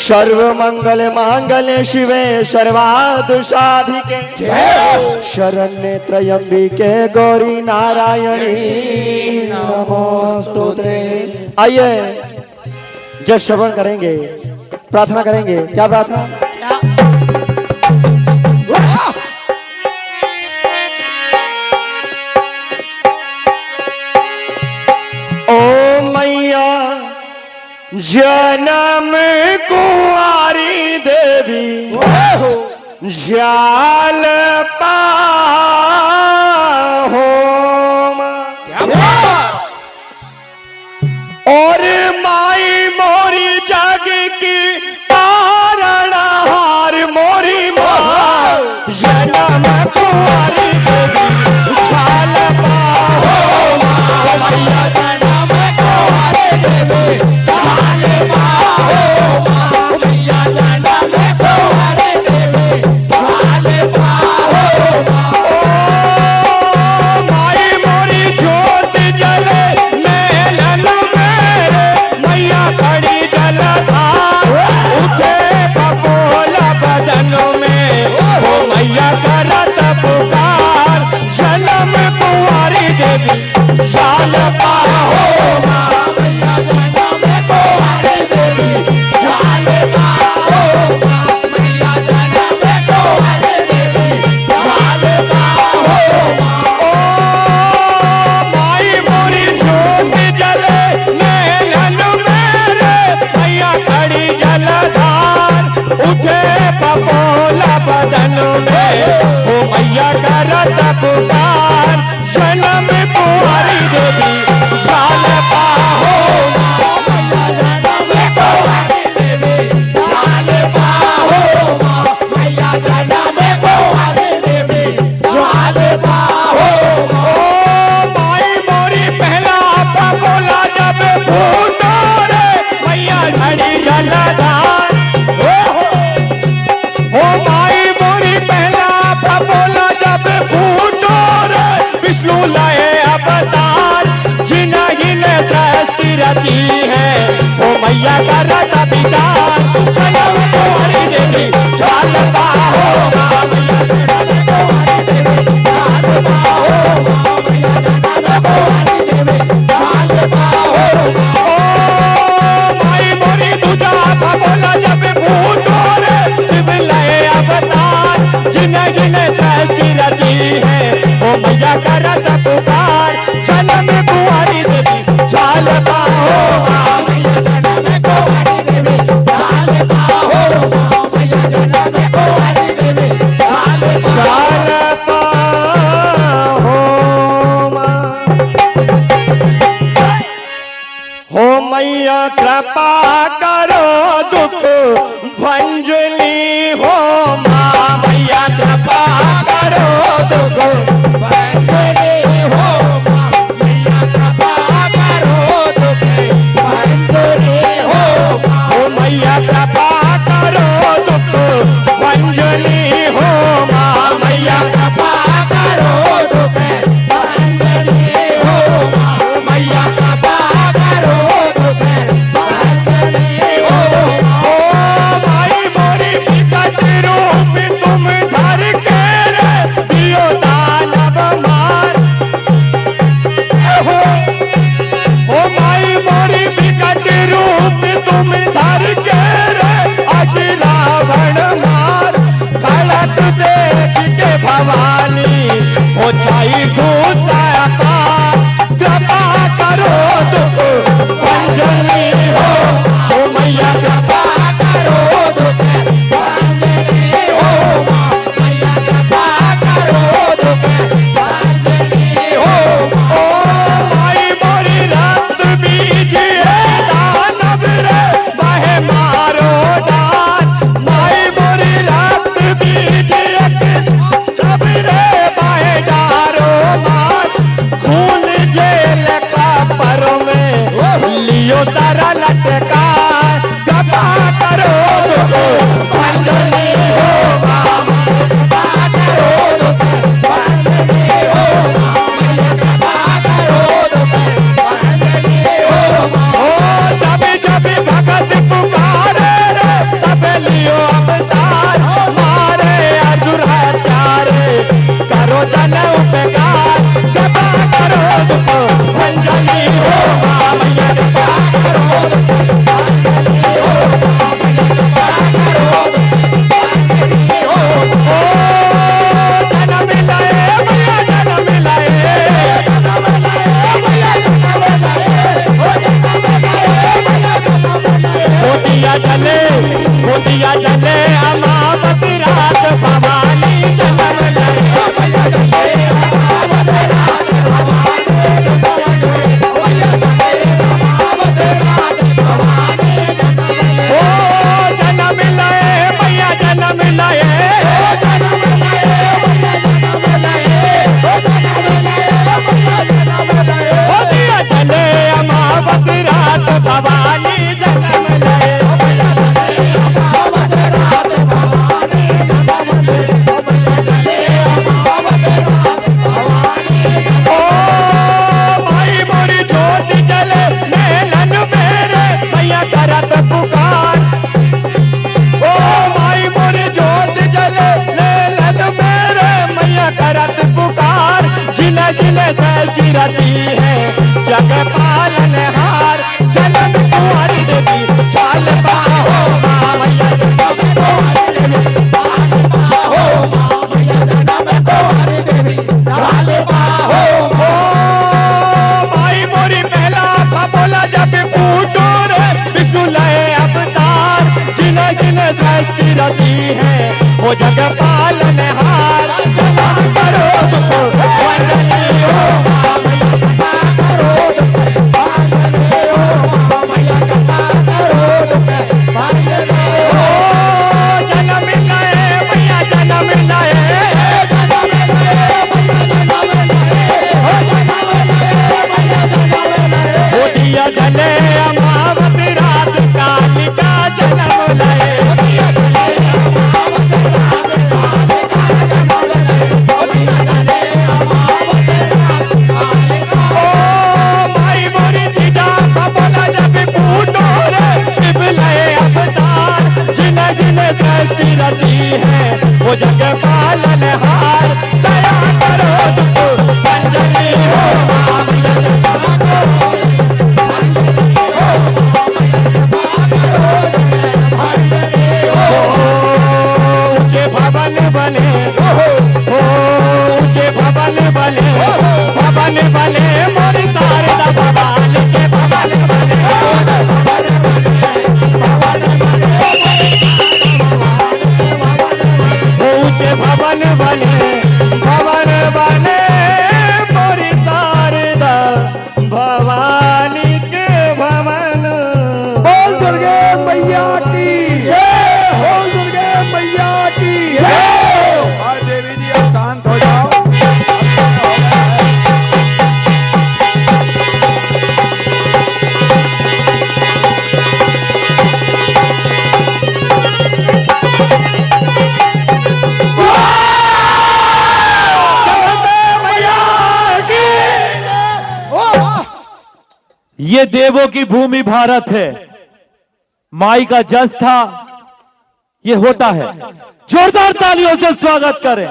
सर्व मंगल मांगल्ये शिवे सर्वार्थ साधिके शरण्ये त्र्यंबिके गौरी नारायणी नमोस्तुते। आइए जब श्रवण करेंगे प्रार्थना करेंगे। क्या प्रार्थना? ओ मैया जन्म कुंवारी देवी जाल पाहो और माई मोरी जग की तारणहार मोरी माँ जन्म कुंवारी देवी जाल पाहो मैया जन्म कुंवारी देवी जाल पाहो मैया जन्म कुंवारी देवी जाल पाहो माई मोरी ज्योत जले मेलन मेरे मैया खड़ी जलधार उठे बबोला बदन में ओ मैया करत पुकार जन्म कुंवारी देवी जाल पाहो मैया जन्म कुंवारी देवी जाल पाहो मैया जन्म कुंवारी देवी जाल पाहो ओ माई मोरी ज्योत जले नैनन मेरे मैया खड़ी जलधार उठे बबोला बदन में ओ मैया करत पुकार जन्म कुंवारी देवी जाल पाहो मैया जन्म कुंवारी देवी जाल पाहो मैया जन्म कुंवारी देवी जाल पाहो ओ माई मोरी पहला बबोला जब फूटो रे मैया खड़ी जलधार ओ माई मोरी पहला बबोला जब फूटो रे विष्णु लाए अवतार जिन्हीं ने सृष्टि रची है ओ मैया का रथ विचार जन्म कुंवारी देवी जाल पाहो मैया जन्म कुंवारी देवी जाल पाहो मैया जन्म कुंवारी देवी जाल पाहो ओ माई मोरी दूजा बबोला जब फूटो रे शिव लाए अवतार जिन्हीं ने सृष्टि रची है ओ मैया का रथ पुकार जन्म कुंवारी देवी जाल पाहो मैया जन्म कुंवारी देवी जाल पाहो मैया जन्म कुंवारी देवी जाल पाहो हो मैया कृपा करो दुख भंजनी हो माँ मैया कृपा करो दुख भंजनी हो माँ मैया कृपा करो दुख भंजनी हो ओ मैया कृपा करो दुख भंजनी हो माँ मैया कृपा करो दुख भंजनी हो माँ मैया कृपा करो दुख भंजनी जन उपकार, कृपा करो दुख भंजनी हो माँ मैया, कृपा करो दुख भंजनी हो माँ मैया, कृपा करो दुख भंजनी हो। ओ जन्म लाए मैया जन्म लाए, जन्म लाए मैया जन्म लाए, ओ जन्म लाए मैया जन्म लाए। गोदिया जले गोदिया जले अमावती रात भवानी जन्म लाए, मैया जले अमावती रात भवानी जन्म लाए, मैया जले अमावती रात भवानी जन्म लाए। ओ जन्म लाए मैया जन्म लाए, ओ जन्म लाए मैया जन्म लाए, ओ जन्म लाए मैया जन्म लाए। गोदिया जले अमावती रात भवानी जन्म लाए, मैया जले अमावती रात भवानी जन्म लाए, मैया जले अमावती रात भवानी। ओ माई मोरी ज्योत जले नैलन मेरे मैया करत पुकार, ओ माई मोरी ज्योत जले नैलन मेरे मैया करत पुकार। जिन जिन तैसी रची है जग पालनहार, जन्म कुंवारी देवी चाल पाहो माँ मैया, जन्म कुंवारी देवी चाल पाहो माँ मैया, जन्म कुंवारी देवी चाल पाहो। ओ माई मोरी पहला फपोला जब फूटो रे विष्णु लय अवतार, जिन जिन दृष्टि रची है वो जग पालनहार, क्षमा करो दुख वंदनी हो माँ मैया, क्षमा करो दुख वंदनी हो माँ मैया, क्षमा करो दुख वंदनी हो। जन्म लाए मैया जन्म लाए, जन्म लाए मैया जन्म लाए, ओ जन्म लाए मैया जन्म लाए। गोदिया जले अमावती रात कालिका जन्म लाए, गोदिया जले अमावती रात कालिका जन्म लाए, गोदिया जले अमावती रात कालिका। ओ माई मोरी जीजा फपोला जब फूटो रे शिव लय अवतार, जिन जिन दृष्टि रची है वो जग पालनहार, दया करो दुख भंजनी हो माँ मैया, कृपा करो दुख भंजनी हो माँ मैया, कृपा करो दुख भंजनी हो। ऊंचे भवन बने ऊंचे भवन बने, भवन बने मोरी शारदा भवानी के भवन बने, भवन बने भवन बने ऊंचे भवन बने, भवन बने मोरी शारदा भवानी के भवन। बोल दुर्गे मैया की जय, बोल दुर्गे मैया की जय। और देवी जी आप शांत हो जाओ। ये देवों की भूमि भारत है, माई का जस था, ये होता है। जोरदार तालियों से स्वागत करें।